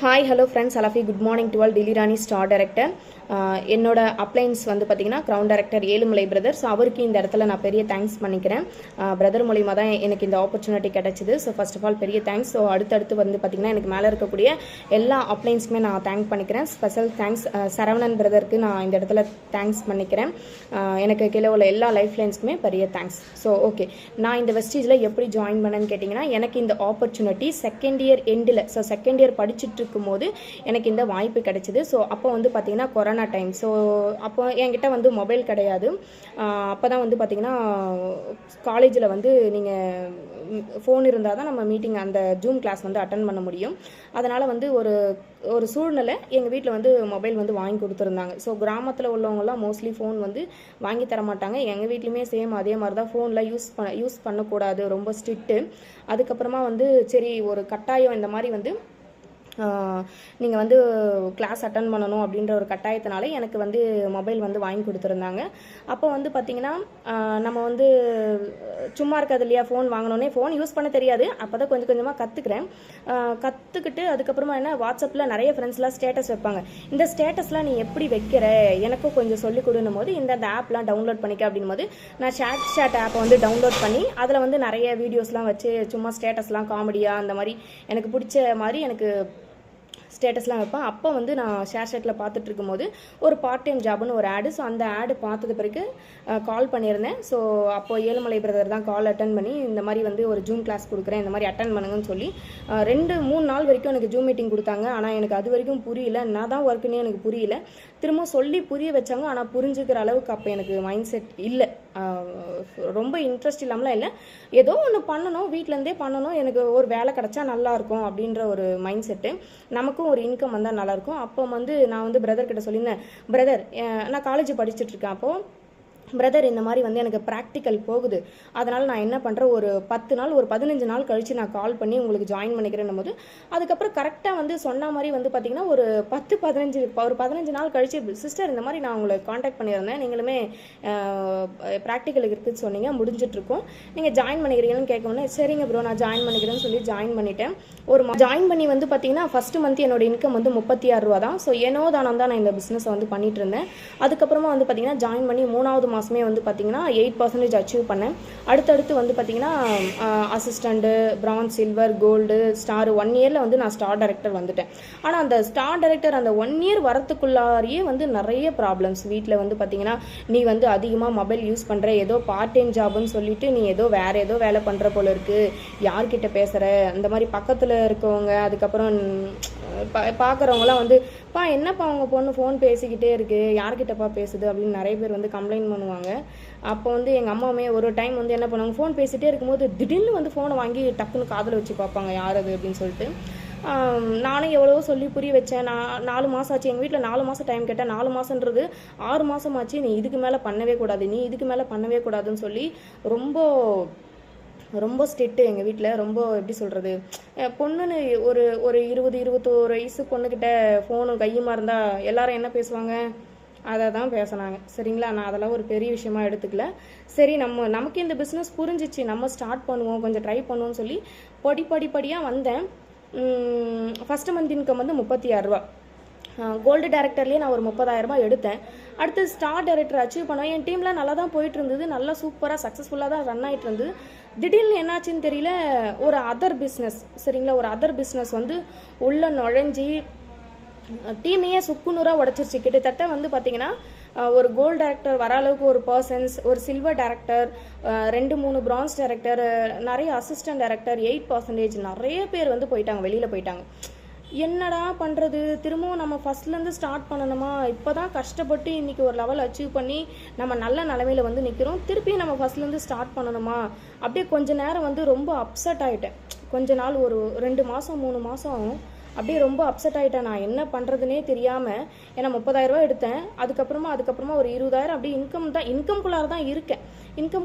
Hi, hello friends. Alafi, good morning to all. Dilli Rani Star Director. என்னோட uplines வந்து பார்த்தீங்கன்னா crown director Ezhumalai brother. So அவருக்கு இந்த இடத்துல நான் பெரிய தேங்க்ஸ் பண்ணிக்கிறேன். பிரதர் மூலிமா தான் எனக்கு இந்த ஆப்பர்ச்சுனிட்டி கிடச்சிது. ஸோ ஃபர்ஸ்ட் ஆஃப் ஆல் பெரிய தேங்க்ஸ். ஸோ அடுத்தடுத்து வந்து பார்த்தீங்கன்னா எனக்கு மேலே இருக்கக்கூடிய எல்லா அப்ளைன்ஸுமே நான் தேங்க் பண்ணிக்கிறேன். ஸ்பெஷல் தேங்க்ஸ் சரவணன் பிரதருக்கு நான் இந்த இடத்துல தேங்க்ஸ் பண்ணிக்கிறேன். எனக்கு கீழே உள்ள எல்லா லைஃப் லைன்ஸ்க்குமே பெரிய தேங்க்ஸ். ஸோ ஓகே, நான் இந்த வெஸ்டீஜில் எப்படி ஜாயின் பண்ணேன்னு கேட்டிங்கன்னா, எனக்கு இந்த ஆப்பர்ச்சுனிட்டி செகண்ட் இயர் எண்டில், ஸோ செகண்ட் இயர் படிச்சுட்டு இருக்கும்போது எனக்கு இந்த வாய்ப்பு கிடைச்சிது. ஸோ அப்போ வந்து பார்த்தீங்கன்னா கொரோனா டைம். ஸோ அப்போ என்கிட்ட வந்து மொபைல் கிடையாது. அப்போ தான் வந்து பார்த்திங்கன்னா காலேஜில் வந்து நீங்கள் ஃபோன் இருந்தால் தான் நம்ம மீட்டிங் அந்த ஜூம் கிளாஸ் வந்து அட்டன் பண்ண முடியும். அதனால் வந்து ஒரு சூழ்நிலை எங்கள் வீட்டில் வந்து மொபைல் வந்து வாங்கி கொடுத்துருந்தாங்க. ஸோ கிராமத்தில் உள்ளவங்கலாம் மோஸ்ட்லி ஃபோன் வந்து வாங்கி தர மாட்டாங்க. எங்கள் வீட்லேயுமே சேம் அதே மாதிரி தான். ஃபோனில் யூஸ் பண்ணக்கூடாது, ரொம்ப ஸ்ட்ரிக்ட்டு. அதுக்கப்புறமா வந்து சரி ஒரு கட்டாயம் இந்த மாதிரி வந்து நீங்கள் வந்து கிளாஸ் அட்டன் பண்ணணும் அப்படின்ற ஒரு கட்டாயத்தினால எனக்கு வந்து மொபைல் வந்து வாங்கி கொடுத்துருந்தாங்க. அப்போ வந்து பார்த்திங்கன்னா நம்ம வந்து சும்மா இருக்காது இல்லையா, ஃபோன் வாங்கினோன்னே ஃபோன் யூஸ் பண்ண தெரியாது. அப்போ தான் கொஞ்சம் கொஞ்சமாக கற்றுக்கிட்டு அதுக்கப்புறமா என்ன வாட்ஸ்அப்பில் நிறைய ஃப்ரெண்ட்ஸ்லாம் ஸ்டேட்டஸ் வைப்பாங்க. இந்த ஸ்டேட்டஸ்லாம் நீ எப்படி வைக்கிற, எனக்கும் கொஞ்சம் சொல்லிக் கொடுக்கும் போது இந்த ஆப்லாம் டவுன்லோட் பண்ணிக்க அப்படின் போது நான் ஷேட் ஆப்பை வந்து டவுன்லோட் பண்ணி அதில் வந்து நிறைய வீடியோஸ்லாம் வச்சு சும்மா ஸ்டேட்டஸ்லாம் காமெடியாக அந்த மாதிரி எனக்கு பிடிச்ச மாதிரி எனக்கு ஸ்டேட்டஸ்லாம் வைப்பேன். அப்போ வந்து நான் ஷேர்ஷேட்டில் பார்த்துட்டு இருக்கும்போது ஒரு பார்ட் டைம் ஜாப்னு ஒரு ஆடு. ஸோ அந்த ஆடு பார்த்தது பிறகு கால் பண்ணியிருந்தேன். ஸோ அப்போது ஏழுமலை பிரதர் தான் கால் அட்டன் பண்ணி இந்த மாதிரி வந்து ஒரு ஜூம் கிளாஸ் கொடுக்குறேன், இந்த மாதிரி அட்டன் பண்ணுங்கன்னு சொல்லி 2-3 நாள் வரைக்கும் எனக்கு ஜூம் மீட்டிங் கொடுத்தாங்க. ஆனால் எனக்கு அது வரைக்கும் புரியல, நான் தான் ஒர்க்குன்னே எனக்கு புரியல. திரும்ப சொல்லி புரிய வச்சாங்க. ஆனால் புரிஞ்சுக்கிற அளவுக்கு அப்போ எனக்கு மைண்ட் செட் இல்லை, ரொம்ப இன்ட்ரெஸ்ட் இல்லாமலாம் இல்லை. ஏதோ ஒன்று பண்ணணும், வீட்டிலேருந்தே பண்ணணும், எனக்கு ஒரு வேலை கிடச்சா நல்லாயிருக்கும் அப்படின்ற ஒரு மைண்ட் செட்டு. நமக்கும் ஒரு இன்கம் வந்தால் நல்லாயிருக்கும். அப்போ வந்து நான் வந்து பிரதர்கிட்ட சொல்லியிருந்தேன், பிரதர் நான் காலேஜ் படிச்சுட்ருக்கேன். அப்போது பிரதர் இந்த மாதிரி வந்து எனக்கு ப்ராக்டிக்கல் போகுது, அதனால் நான் என்ன பண்ணுறேன், ஒரு 10 நாள் ஒரு 15 நாள் கழித்து நான் கால் பண்ணி உங்களுக்கு ஜாயின் பண்ணிக்கிறேன் போது அதுக்கப்புறம் கரெக்டாக வந்து சொன்ன மாதிரி வந்து பார்த்திங்கன்னா ஒரு 15 நாள் கழித்து சிஸ்டர் இந்த மாதிரி நான் உங்களை காண்டாக்ட் பண்ணியிருந்தேன், நீங்களுமே ப்ராக்டிக்கலுக்கு இருக்குதுன்னு சொன்னீங்க, முடிஞ்சிட்ருக்கோம், நீங்கள் ஜாயின் பண்ணிக்கிறீங்கன்னு கேட்கணுன்னே சரிங்க ப்ரோ நான் ஜாயின் பண்ணிக்கிறேன்னு சொல்லி ஜாயின் பண்ணிட்டேன். ஜாயின் பண்ணி வந்து பார்த்திங்கன்னா ஃபஸ்ட்டு மந்த் என்னோட இன்கம் வந்து 36 ரூபா தான். ஸோ ஏனோ தானம் தான் நான் இந்த பிஸ்னஸை வந்து பண்ணிகிட்டு இருந்தேன். அதுக்கப்புறமா வந்து பார்த்திங்கன்னா ஜாயின் பண்ணி 3வது மாதமே வந்து பார்த்திங்கன்னா 8% அச்சீவ் பண்ணேன். அடுத்தடுத்து வந்து பார்த்திங்கன்னா assistant, bronze, silver, gold, star 1 இயரில் வந்து நான் ஸ்டார் டைரக்டர் வந்துட்டேன். ஆனால் அந்த ஸ்டார் டைரக்டர் அந்த 1 இயர் வரத்துக்குள்ளாரியே வந்து நிறைய ப்ராப்ளம்ஸ் வீட்டில் வந்து பார்த்திங்கன்னா, நீ வந்து அதிகமாக மொபைல் யூஸ் பண்ணுற, ஏதோ பார்ட் டைம் ஜாப்னு சொல்லிட்டு நீ ஏதோ வேறு ஏதோ வேலை பண்ணுற போல இருக்குது, யார்கிட்ட பேசுகிற, அந்த மாதிரி பக்கத்தில் இருக்கவங்க அதுக்கப்புறம் பார்க்குறவங்களாம் வந்து என்னப்பா அவங்க பொண்ணு ஃபோன் பேசிக்கிட்டே இருக்குது, யார்கிட்டப்பா பேசுது அப்படின்னு நிறைய பேர் வந்து கம்ப்ளைண்ட் பண்ணுவாங்க. அப்போ வந்து எங்கள் அம்மாவுமே ஒரு டைம் வந்து என்ன பண்ணுவாங்க, ஃபோன் பேசிகிட்டே இருக்கும்போது திடீர்னு வந்து ஃபோனை வாங்கி டக்குன்னு காதில் வச்சு பார்ப்பாங்க, யார் அது அப்படின்னு சொல்லிட்டு. நானும் எவ்வளவோ சொல்லி புரிய வச்சேன். நான் 4 மாதம் ஆச்சு, எங்கள் வீட்டில் 4 மாதம் டைம் கேட்டேன். 4 மாதன்றது 6 மாதம் ஆச்சு, நீ இதுக்கு மேலே பண்ணவே கூடாதுன்னு சொல்லி ரொம்ப ஸ்ட்ரிக்ட்டு எங்கள் வீட்டில். ரொம்ப எப்படி சொல்கிறது, பொண்ணுன்னு ஒரு 20-21 வயசு பொண்ணுக்கிட்ட ஃபோனும் கையுமா இருந்தால் எல்லாரும் என்ன பேசுவாங்க, அதை தான் பேசினாங்க. சரிங்களா, நான் அதெல்லாம் ஒரு பெரிய விஷயமா எடுத்துக்கல. சரி நமக்கு இந்த பிஸ்னஸ் புரிஞ்சிச்சு, நம்ம ஸ்டார்ட் பண்ணுவோம், கொஞ்சம் ட்ரை பண்ணுவோம்னு சொல்லி படிப்படியாக வந்தேன். ஃபஸ்ட்டு மந்த் இன்கம் வந்து 36 ரூபா. கோல்டு டைரக்டர்லேயே நான் ஒரு 30,000 ரூபாய் எடுத்தேன். அடுத்து ஸ்டார் டைரக்டர் அச்சீவ் பண்ணேன். என் டீம்லாம் நல்லா தான் போயிட்டு இருந்தது, நல்லா சூப்பராக சக்ஸஸ்ஃபுல்லாக தான் ரன் ஆகிட்டு இருந்தது. திடீர்னு என்னாச்சுன்னு தெரியல, ஒரு அதர் பிஸ்னஸ் வந்து உள்ள நுழைஞ்சி டீமையே சுக்குநூறாக உடச்சிருச்சு. கிட்டத்தட்ட வந்து பார்த்திங்கன்னா ஒரு கோல்டு டைரக்டர் வர அளவுக்கு ஒரு பர்சன்ஸ், ஒரு சில்வர் டைரக்டர், 2-3 பிரான்ஸ் டைரக்டர், நிறைய அசிஸ்டன்ட் டைரக்டர், 8% நிறைய பேர் வந்து வெளியில் போயிட்டாங்க. என்னடா பண்ணுறது, திரும்பவும் நம்ம ஃபஸ்ட்லேருந்து ஸ்டார்ட் பண்ணணுமா, இப்போ தான் கஷ்டப்பட்டு இன்றைக்கி ஒரு லெவல் அச்சீவ் பண்ணி நம்ம நல்ல நிலமையில் வந்து நிற்கிறோம், திருப்பியும் நம்ம ஃபஸ்ட்லேருந்து ஸ்டார்ட் பண்ணணுமா, அப்படியே கொஞ்ச நேரம் வந்து ரொம்ப அப்செட் ஆகிட்டேன். கொஞ்ச நாள் ஒரு 2 மாதம் 3 மாதம் அப்படியே ரொம்ப அப்செட் ஆகிட்டேன். நான் என்ன பண்ணுறதுனே தெரியாமல், ஏன்னா 30,000 ரூபா எடுத்தேன். அதுக்கப்புறமா ஒரு 20,000 அப்படியே இன்கம்குள்ளார தான் இருக்கேன்.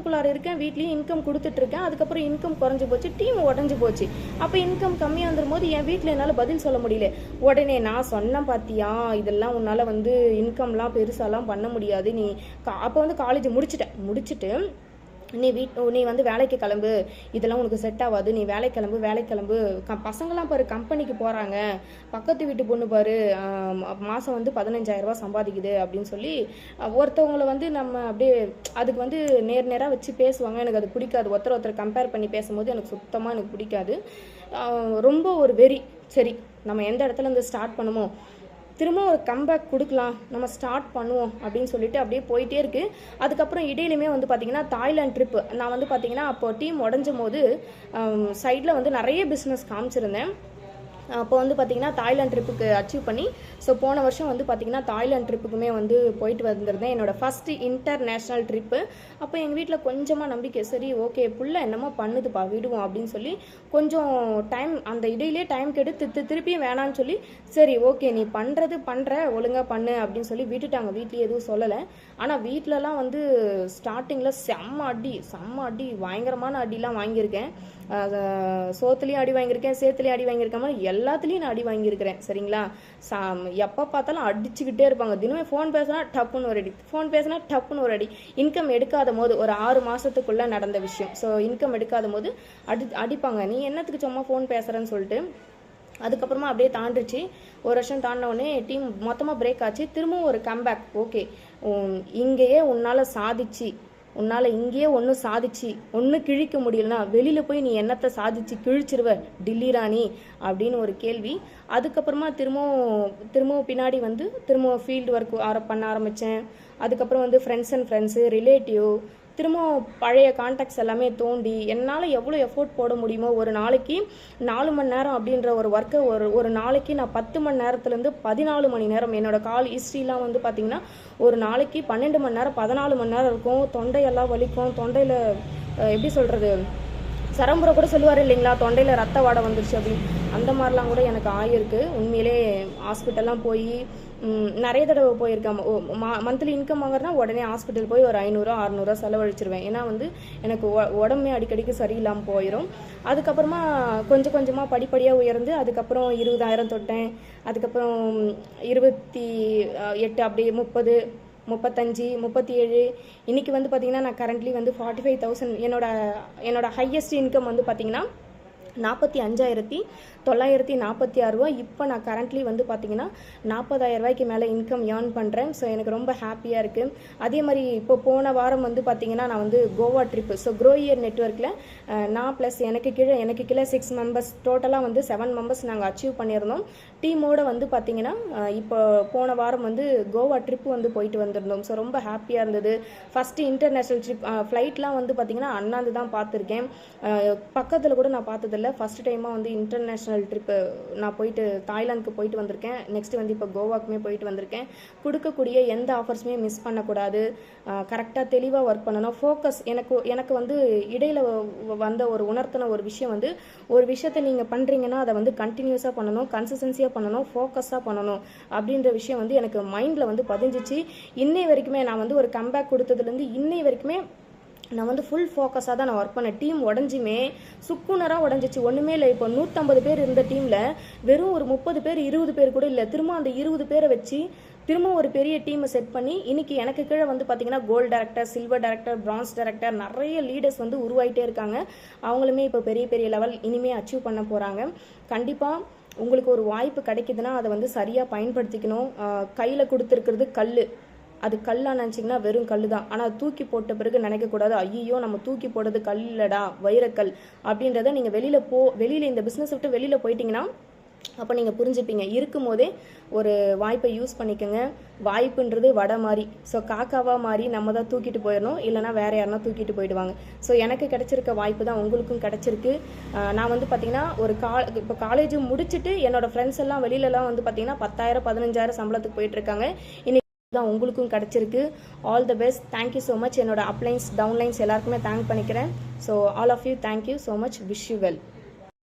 வீட்லேயும் இன்கம் கொடுத்துட்ருக்கேன். அதுக்கப்புறம் இன்கம் குறைஞ்சி போச்சு, டீம் உடஞ்சி போச்சு. அப்போ இன்கம் கம்மியாக வந்துடும் போது என் வீட்டில் என்னால் பதில் சொல்ல முடியல. உடனே நான் சொன்னேன், பார்த்தியா இதெல்லாம் உன்னால் வந்து இன்கம்லாம் பெருசாலாம் பண்ண முடியாது, நீ அப்போ வந்து காலேஜ் முடிச்சுட்டு நீ வந்து வேலைக்கு கிளம்பு, இதெல்லாம் உனக்கு செட் ஆகாது, நீ வேலைக்கு கிளம்பு. பசங்களாம் பாரு கம்பெனிக்கு போகிறாங்க, பக்கத்து வீட்டு பொண்ணு பாரு மாதம் வந்து 15,000 சம்பாதிக்குது அப்படின்னு சொல்லி ஒருத்தவங்களை வந்து நம்ம அப்படியே அதுக்கு வந்து நேராக வச்சு பேசுவாங்க. எனக்கு அது பிடிக்காது. ஒருத்தர் கம்பேர் பண்ணி பேசும்போது எனக்கு சுத்தமாக எனக்கு பிடிக்காது. ரொம்ப ஒரு வெறி. சரி, நம்ம எந்த இடத்துல இருந்து ஸ்டார்ட் பண்ணுமோ திரும்ப ஒரு கம்பேக் கொடுக்கலாம், நம்ம ஸ்டார்ட் பண்ணுவோம் அப்படின்னு சொல்லிட்டு அப்படியே போயிட்டே இருக்குது. அதுக்கப்புறம் இடையிலுமே வந்து பார்த்திங்கன்னா தாய்லாந்து ட்ரிப்பு நான் வந்து பார்த்திங்கன்னா அப்போ டீம் உடஞ்சும் போது சைடில் வந்து நிறைய பிஸ்னஸ் காமிச்சிருந்தேன். அப்போ வந்து பார்த்திங்கன்னா தாய்லாந்து ட்ரிப்புக்கு அச்சீவ் பண்ணி ஸோ போன வருஷம் வந்து பார்த்திங்கன்னா தாய்லாந்து ட்ரிப்புக்குமே வந்து போயிட்டு வந்திருந்தேன். என்னோடய ஃபஸ்ட்டு இன்டர்நேஷ்னல் ட்ரிப்பு. அப்போ எங்கள் வீட்டில் கொஞ்சமாக நம்பிக்கை, சரி ஓகே புள்ள என்னமோ பண்ணுதுப்பா விடுவோம் அப்படின்னு சொல்லி கொஞ்சம் டைம் அந்த இடையிலே டைம் கெடுத்து திருப்பியும் வேணான்னு சொல்லி சரி ஓகே நீ பண்ணுற ஒழுங்காக பண்ணு அப்படின்னு சொல்லி விட்டுட்டாங்க. வீட்லேயே எதுவும் சொல்லலை. ஆனால் வீட்டிலலாம் வந்து ஸ்டார்டிங்கில் செம்ம அடி பயங்கரமான அடிலாம் வாங்கியிருக்கேன். சோத்துலேயும் அடி வாங்கியிருக்கேன், சேத்துலேயும் அடி வாங்கியிருக்கேன், எல்லாத்துலேயும் நான் அடி வாங்கியிருக்கிறேன். சரிங்களா? எப்போ பார்த்தாலும் அடிச்சுக்கிட்டே இருப்பாங்க. தினமே ஃபோன் பேசினா டப்புன்னு ஒரு அடி. இன்கம் எடுக்காத போது ஒரு 6 மாதத்துக்குள்ளே நடந்த விஷயம். ஸோ இன்கம் எடுக்காத போது அடிப்பாங்க. நீ என்னத்துக்கு சும்மா ஃபோன் பேசுகிறேன்னு சொல்லிட்டு. அதுக்கப்புறமா அப்படியே தாண்டிச்சு. ஒரு வருஷம் தாண்டினோடனே டீம் மொத்தமாக பிரேக் ஆச்சு. திரும்பவும் ஒரு கம்பேக். ஓகே இங்கேயே உன்னால் இங்கேயே ஒன்று கிழிக்க முடியலனா வெளியில் போய் நீ என்னத்தை சாதிச்சு கிழிச்சிருவ டில்லி ராணி அப்படின்னு ஒரு கேள்வி. அதுக்கப்புறமா திரும்பவும் பின்னாடி வந்து திரும்பவும் ஃபீல்டு ஒர்க் பண்ண ஆரம்பித்தேன். அதுக்கப்புறம் வந்து ஃப்ரெண்ட்ஸு ரிலேட்டிவ் திரும்பவும் பழைய கான்டாக்ட்ஸ் எல்லாமே தோண்டி என்னால் எவ்வளோ எஃபோர்ட் போட முடியுமோ ஒரு நாளைக்கு 4 மணி நேரம் அப்படின்ற ஒரு ஒர்க்கை ஒரு நாளைக்கு நான் 10 மணி நேரத்துலேருந்து 14 மணி நேரம். என்னோட கால் ஹிஸ்ட்ரிலாம் வந்து பார்த்திங்கன்னா ஒரு நாளைக்கு 12 மணி நேரம் 14 மணி நேரம் இருக்கும். தொண்டையெல்லாம் வலிக்கும். தொண்டையில் எப்படி சொல்கிறது, சரம்புரை கூட சொல்லுவார் இல்லைங்களா, தொண்டையில் ரத்த வாடை வந்துருச்சு அப்படின்னு. அந்த மாதிரிலாம் கூட எனக்கு ஆகிருக்கு. உண்மையிலே ஹாஸ்பிட்டல்லாம் போய் நிறைய தடவை போயிருக்கேன். மந்த்லி இன்கம் வாங்குறதுனா உடனே ஹாஸ்பிட்டல் போய் ஒரு 500-600 செலவழிச்சிருவேன். ஏன்னா வந்து எனக்கு உடம்பே அடிக்கடிக்கு சரியில்லாமல் போயிடும். அதுக்கப்புறமா கொஞ்சமாக படிப்படியாக உயர்ந்து அதுக்கப்புறம் 20,000 தொட்டேன். அதுக்கப்புறம் 28 அப்படியே 30, 35, 37. இன்றைக்கி வந்து பார்த்திங்கன்னா நான் கரண்ட்லி வந்து 45,000. என்னோட ஹையஸ்ட் இன்கம் வந்து பார்த்திங்கன்னா 45,946 ரூபா. இப்போ நான் கரண்ட்லி வந்து பார்த்திங்கன்னா 40,000 ரூபாய்க்கு மேலே இன்கம் ஏர்ன் பண்ணுறேன். ஸோ எனக்கு ரொம்ப ஹாப்பியாக இருக்குது. அதே மாதிரி இப்போ போன வாரம் வந்து பார்த்திங்கன்னா நான் வந்து Goa trip. So grow year நெட்வொர்க்கில் நான் ப்ளஸ் எனக்கு கீழே 6 மெம்பர்ஸ், டோட்டலாக வந்து 7 மெம்பர்ஸ் நாங்கள் அச்சீவ் பண்ணியிருந்தோம். டீமோடு வந்து பார்த்திங்கன்னா இப்போ போன வாரம் வந்து கோவா ட்ரிப்பு வந்து போயிட்டு வந்திருந்தோம். ஸோ ரொம்ப ஹாப்பியாக இருந்தது. ஃபஸ்ட்டு இன்டர்நேஷ்னல் ட்ரிப் ஃப்ளைட்லாம் வந்து பார்த்திங்கன்னா அண்ணாந்து தான் பார்த்துருக்கேன். பக்கத்தில் கூட நான் பார்த்ததில்லை. ஃபஸ்ட் டைமாக வந்து இன்டர்நேஷ்னல் ட்ரிப்பு நான் போயிட்டு தாய்லாந்துக்கு போயிட்டு வந்திருக்கேன். நெக்ஸ்ட் வந்து இப்போ கோவாக்குமே போயிட்டு வந்திருக்கேன். கொடுக்கக்கூடிய எந்த ஆஃபர்ஸுமே மிஸ் பண்ணக்கூடாது. கரெக்டாக தெளிவாக ஒர்க் பண்ணணும். ஃபோக்கஸ் எனக்கு வந்து இடையில் வந்த ஒரு உணர்த்தின ஒரு விஷயம் வந்து ஒரு விஷயத்தை நீங்கள் பண்ணுறீங்கன்னா அதை வந்து கண்டினியூஸாக பண்ணணும், கன்சிஸ்டன்சியாக பண்ணணும், ஃபோக்கஸாக பண்ணணும் அப்படின்ற விஷயம் வந்து எனக்கு மைண்டில் வந்து பதிஞ்சிச்சு. இன்னை வரைக்குமே நான் வந்து ஒரு கம்பேக் கொடுத்ததுலேருந்து இன்னை வரைக்குமே நான் வந்து ஃபுல் ஃபோக்கஸாக தான் நான் ஒர்க் பண்ணேன். டீம் உடஞ்சுமே சுக்குனராக உடஞ்சிச்சு. ஒன்றுமே இல்லை. இப்போ 150 பேர் இருந்த டீமில் வெறும் ஒரு 30 பேர் 20 பேர் கூட இல்லை. திரும்ப அந்த 20 பேரை வச்சு திரும்ப ஒரு பெரிய டீமை செட் பண்ணி இன்றைக்கி எனக்கு கீழே வந்து பார்த்திங்கன்னா gold director, silver director, bronze director நிறைய லீடர்ஸ் வந்து உருவாயிட்டே இருக்காங்க. அவங்களுமே இப்போ பெரிய லெவல் இனிமேல் அச்சீவ் பண்ண போகிறாங்க. கண்டிப்பாக உங்களுக்கு ஒரு வாய்ப்பு கிடைக்குதுன்னா அதை வந்து சரியாக பயன்படுத்திக்கணும். கையில் கொடுத்துருக்கிறது அது கல்லாக நினச்சிங்கன்னா வெறும் கல் தான். ஆனால் தூக்கி போட்ட பிறகு நினைக்கக்கூடாது, ஐயோ நம்ம தூக்கி போடுறது கல் இல்லடா வைரக்கல் அப்படின்றத நீங்கள் வெளியில் இந்த பிஸ்னஸ் விட்டு வெளியில் போயிட்டீங்கன்னா அப்போ நீங்கள் புரிஞ்சுப்பீங்க. இருக்கும் போதே ஒரு வாய்ப்பை யூஸ் பண்ணிக்கோங்க. வாய்ப்புன்றது வடை மாதிரி. ஸோ காக்காவாக மாறி நம்ம தான் தூக்கிட்டு போயிடணும், இல்லைனா வேறு யாருனா தூக்கிட்டு போயிடுவாங்க. ஸோ எனக்கு கிடச்சிருக்க வாய்ப்பு தான் உங்களுக்கும் கிடச்சிருக்கு. நான் வந்து பார்த்திங்கன்னா இப்போ காலேஜ் முடிச்சுட்டு என்னோடய ஃப்ரெண்ட்ஸ் எல்லாம் வெளியிலலாம் வந்து பார்த்திங்கன்னா 10,000 15,000 சம்பளத்துக்கு போயிட்டுருக்காங்க. தான் உங்களுக்கும் கிடச்சிருக்கு. All the best. Thank you so much. என்னோட அப்லைன்ஸ் டவுன்லைன்ஸ் எல்லாருக்குமே தேங்க் பண்ணிக்கிறேன். So all of you thank you so much. Wish you well.